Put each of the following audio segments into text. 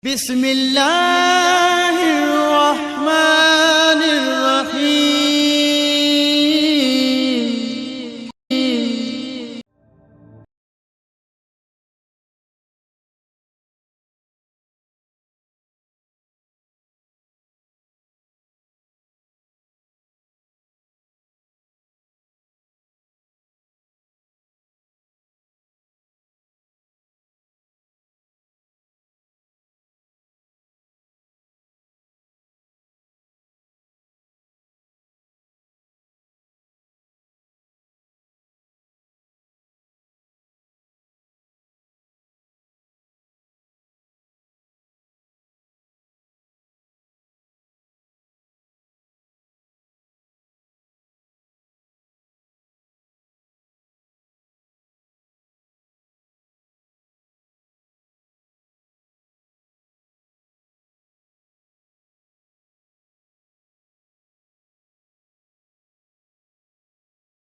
بسم اللہ الرحمن الرحیم۔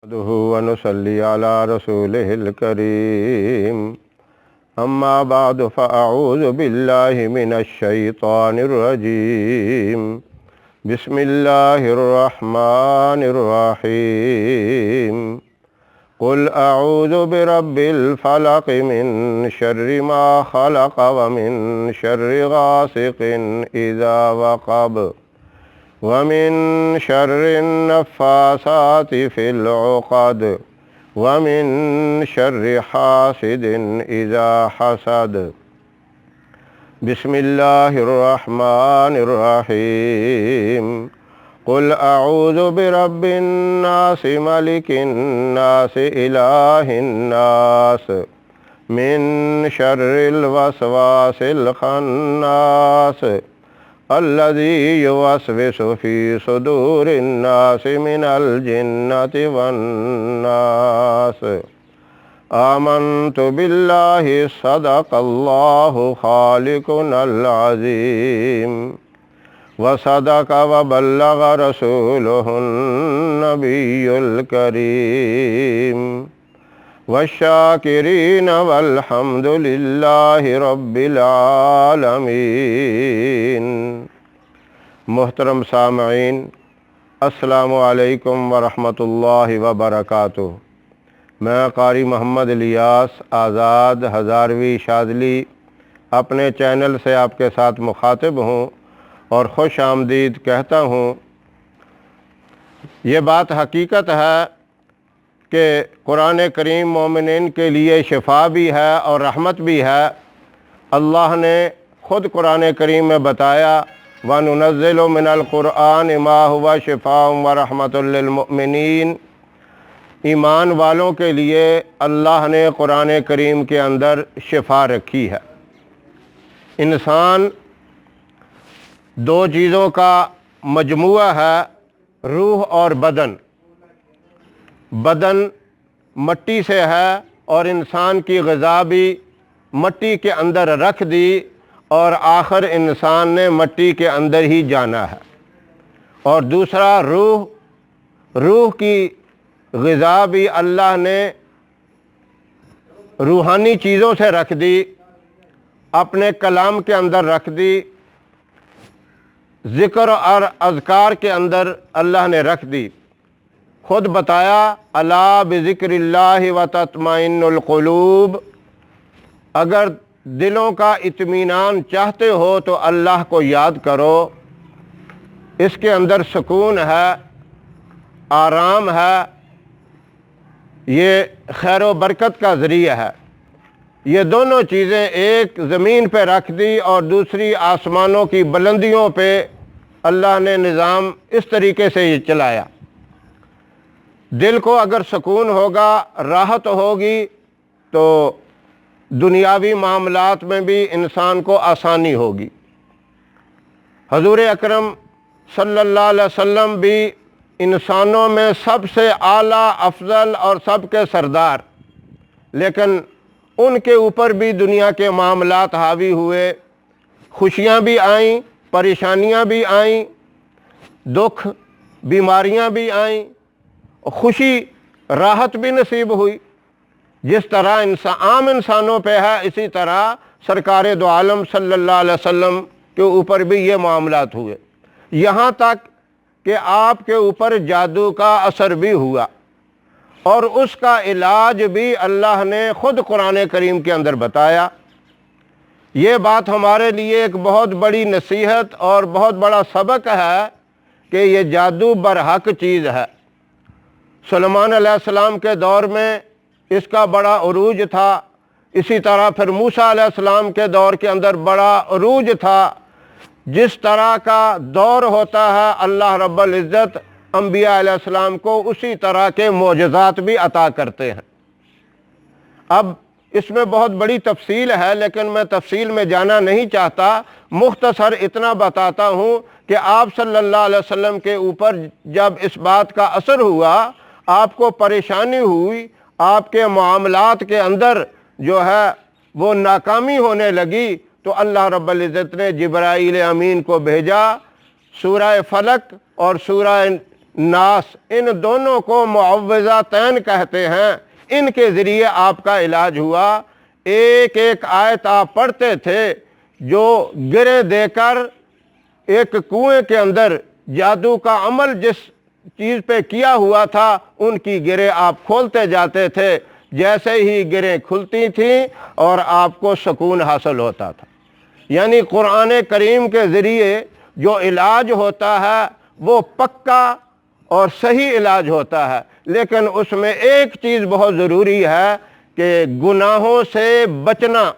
نحمده ونصلي على رسوله الكريم أما بعد فأعوذ بالله من الشيطان الرجيم بسم الله الرحمن الرحيم قل أعوذ برب الفلق من شر ما خلق ومن شر غاسق إذا وقب ومن شر النفاثات في العقد ومن شر حاسد إذا حسد بسم الله الرحمن الرحيم قل أعوذ برب الناس ملك الناس إله الناس من شر الوسواس الخناس الذي يوسوس في صدور الناس من الجنة والناس آمنت بالله صدق الله خالقنا العظيم وصدق وبلغ رسوله النبي الكريم والشاکرین والحمد للہ رب العالمین۔ محترم سامعین، السلام علیکم ورحمۃ اللہ وبرکاتہ۔ میں قاری محمد الیاس آزاد ہزاروی شاذلی اپنے چینل سے آپ کے ساتھ مخاطب ہوں اور خوش آمدید کہتا ہوں۔ یہ بات حقیقت ہے کہ قرآن کریم مومنین کے لیے شفا بھی ہے اور رحمت بھی ہے۔ اللہ نے خود قرآن کریم میں بتایا وَنُنَزِّلُ مِنَ الْقُرْآنِ مَا هُوَ شِفَاءٌ وَرَحْمَةٌ لِّلْمُؤْمِنِينَ۔ ایمان والوں کے لیے اللہ نے قرآن کریم کے اندر شفا رکھی ہے۔ انسان دو چیزوں کا مجموعہ ہے، روح اور بدن۔ بدن مٹی سے ہے اور انسان کی غذا بھی مٹی کے اندر رکھ دی اور آخر انسان نے مٹی کے اندر ہی جانا ہے۔ اور دوسرا روح کی غذا بھی اللہ نے روحانی چیزوں سے رکھ دی، اپنے کلام کے اندر رکھ دی، ذکر اور اذکار کے اندر اللہ نے رکھ دی۔ خود بتایا الا بذکر اللہ وتطمئن القلوب، اگر دلوں کا اطمینان چاہتے ہو تو اللہ کو یاد کرو، اس کے اندر سکون ہے، آرام ہے، یہ خیر و برکت کا ذریعہ ہے۔ یہ دونوں چیزیں ایک زمین پہ رکھ دی اور دوسری آسمانوں کی بلندیوں پہ اللہ نے نظام اس طریقے سے یہ چلایا۔ دل کو اگر سکون ہوگا، راحت ہوگی تو دنیاوی معاملات میں بھی انسان کو آسانی ہوگی۔ حضور اکرم صلی اللہ علیہ وسلم بھی انسانوں میں سب سے اعلیٰ، افضل اور سب کے سردار، لیکن ان کے اوپر بھی دنیا کے معاملات حاوی ہوئے، خوشیاں بھی آئیں، پریشانیاں بھی آئیں، دکھ بیماریاں بھی آئیں، خوشی راحت بھی نصیب ہوئی۔ جس طرح عام انسانوں پہ ہے اسی طرح سرکار دو عالم صلی اللہ علیہ وسلم کے اوپر بھی یہ معاملات ہوئے، یہاں تک کہ آپ کے اوپر جادو کا اثر بھی ہوا، اور اس کا علاج بھی اللہ نے خود قرآن کریم کے اندر بتایا۔ یہ بات ہمارے لیے ایک بہت بڑی نصیحت اور بہت بڑا سبق ہے کہ یہ جادو برحق چیز ہے۔ سلیمان علیہ السلام کے دور میں اس کا بڑا عروج تھا، اسی طرح پھر موسیٰ علیہ السلام کے دور کے اندر بڑا عروج تھا۔ جس طرح کا دور ہوتا ہے اللہ رب العزت انبیاء علیہ السلام کو اسی طرح کے معجزات بھی عطا کرتے ہیں۔ اب اس میں بہت بڑی تفصیل ہے، لیکن میں تفصیل میں جانا نہیں چاہتا، مختصر اتنا بتاتا ہوں کہ آپ صلی اللہ علیہ وسلم کے اوپر جب اس بات کا اثر ہوا، آپ کو پریشانی ہوئی، آپ کے معاملات کے اندر جو ہے وہ ناکامی ہونے لگی، تو اللہ رب العزت نے جبرائیل امین کو بھیجا۔ سورہ فلق اور سورہ ناس ان دونوں کو معوذتین کہتے ہیں، ان کے ذریعے آپ کا علاج ہوا۔ ایک ایک آیت آپ پڑھتے تھے، جو گرے دے کر ایک کنویں کے اندر جادو کا عمل جس چیز پہ کیا ہوا تھا ان کی گرے آپ کھولتے جاتے تھے، جیسے ہی گریں کھلتی تھیں اور آپ کو سکون حاصل ہوتا تھا۔ یعنی قرآن کریم کے ذریعے جو علاج ہوتا ہے وہ پکا اور صحیح علاج ہوتا ہے، لیکن اس میں ایک چیز بہت ضروری ہے کہ گناہوں سے بچنا،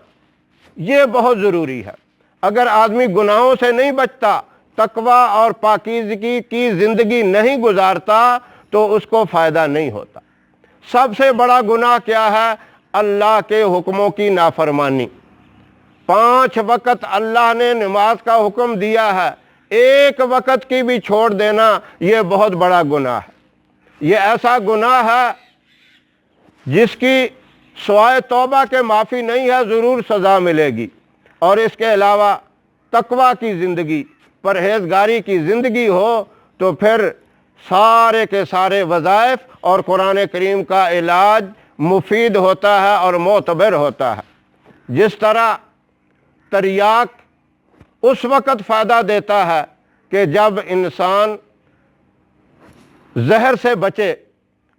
یہ بہت ضروری ہے۔ اگر آدمی گناہوں سے نہیں بچتا، تقوی اور پاکیزگی کی زندگی نہیں گزارتا، تو اس کو فائدہ نہیں ہوتا۔ سب سے بڑا گناہ کیا ہے؟ اللہ کے حکموں کی نافرمانی۔ 5 وقت اللہ نے نماز کا حکم دیا ہے، ایک وقت کی بھی چھوڑ دینا یہ بہت بڑا گناہ ہے۔ یہ ایسا گناہ ہے جس کی سوائے توبہ کے معافی نہیں ہے، ضرور سزا ملے گی۔ اور اس کے علاوہ تقوی کی زندگی، پرہیزگاری کی زندگی ہو تو پھر سارے کے سارے وظائف اور قرآن کریم کا علاج مفید ہوتا ہے اور معتبر ہوتا ہے۔ جس طرح تریاک اس وقت فائدہ دیتا ہے کہ جب انسان زہر سے بچے،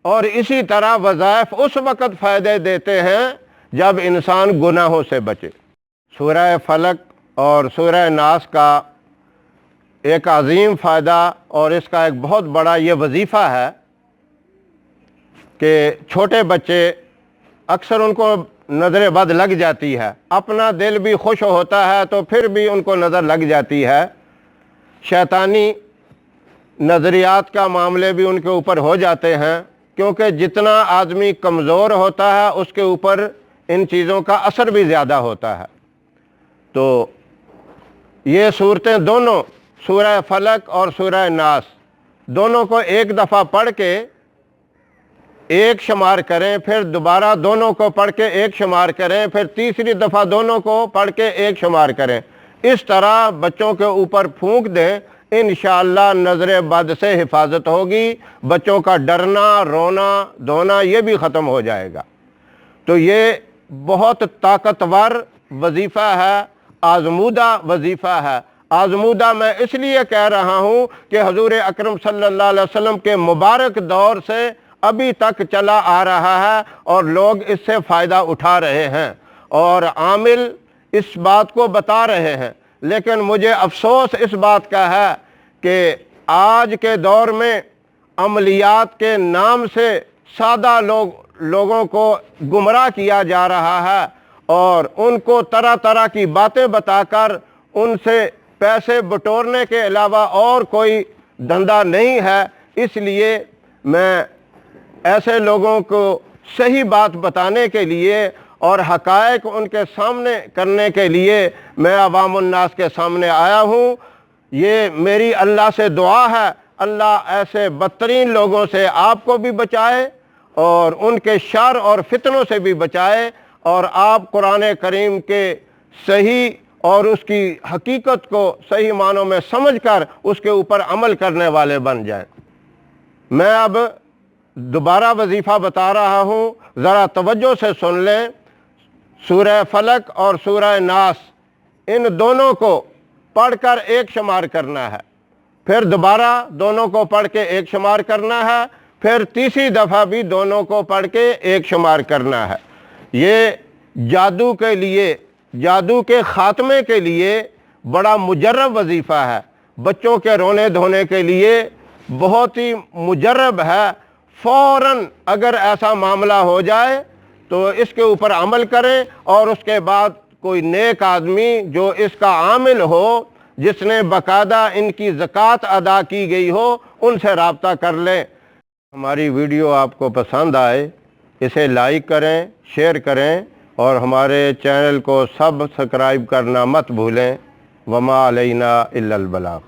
اور اسی طرح وظائف اس وقت فائدے دیتے ہیں جب انسان گناہوں سے بچے۔ سورہ فلق اور سورہ ناس کا ایک عظیم فائدہ اور اس کا ایک بہت بڑا یہ وظیفہ ہے کہ چھوٹے بچے اکثر ان کو نظر بد لگ جاتی ہے، اپنا دل بھی خوش ہوتا ہے تو پھر بھی ان کو نظر لگ جاتی ہے، شیطانی نظریات کا معاملے بھی ان کے اوپر ہو جاتے ہیں، کیونکہ جتنا آدمی کمزور ہوتا ہے اس کے اوپر ان چیزوں کا اثر بھی زیادہ ہوتا ہے۔ تو یہ صورتیں دونوں، سورہ فلق اور سورہ ناس، دونوں کو ایک دفعہ پڑھ کے ایک شمار کریں، پھر دوبارہ دونوں کو پڑھ کے ایک شمار کریں، پھر تیسری دفعہ دونوں کو پڑھ کے ایک شمار کریں، اس طرح بچوں کے اوپر پھونک دیں، انشاءاللہ نظر بد سے حفاظت ہوگی، بچوں کا ڈرنا، رونا، دھونا یہ بھی ختم ہو جائے گا۔ تو یہ بہت طاقتور وظیفہ ہے، آزمودہ وظیفہ ہے۔ آزمودہ میں اس لیے کہہ رہا ہوں کہ حضور اکرم صلی اللہ علیہ وسلم کے مبارک دور سے ابھی تک چلا آ رہا ہے اور لوگ اس سے فائدہ اٹھا رہے ہیں اور عامل اس بات کو بتا رہے ہیں۔ لیکن مجھے افسوس اس بات کا ہے کہ آج کے دور میں عملیات کے نام سے سادہ لوگوں کو گمراہ کیا جا رہا ہے، اور ان کو طرح طرح کی باتیں بتا کر ان سے پیسے بٹورنے کے علاوہ اور کوئی دھندا نہیں ہے۔ اس لیے میں ایسے لوگوں کو صحیح بات بتانے کے لیے اور حقائق ان کے سامنے کرنے کے لیے میں عوام الناس کے سامنے آیا ہوں۔ یہ میری اللہ سے دعا ہے، اللہ ایسے بدترین لوگوں سے آپ کو بھی بچائے اور ان کے شر اور فتنوں سے بھی بچائے، اور آپ قرآن کریم کے صحیح اور اس کی حقیقت کو صحیح معنوں میں سمجھ کر اس کے اوپر عمل کرنے والے بن جائیں۔ میں اب دوبارہ وظیفہ بتا رہا ہوں، ذرا توجہ سے سن لیں۔ سورہ فلق اور سورہ ناس، ان دونوں کو پڑھ کر ایک شمار کرنا ہے، پھر دوبارہ دونوں کو پڑھ کے ایک شمار کرنا ہے، پھر تیسری دفعہ بھی دونوں کو پڑھ کے ایک شمار کرنا ہے۔ یہ جادو کے لیے، جادو کے خاتمے کے لیے بڑا مجرب وظیفہ ہے، بچوں کے رونے دھونے کے لیے بہت ہی مجرب ہے۔ فوراً اگر ایسا معاملہ ہو جائے تو اس کے اوپر عمل کریں، اور اس کے بعد کوئی نیک آدمی جو اس کا عامل ہو، جس نے باقاعدہ ان کی زکوٰۃ ادا کی گئی ہو، ان سے رابطہ کر لیں۔ ہماری ویڈیو آپ کو پسند آئے اسے لائک کریں، شیئر کریں، اور ہمارے چینل کو سبسکرائب کرنا مت بھولیں۔ وما علینا الا البلاغ۔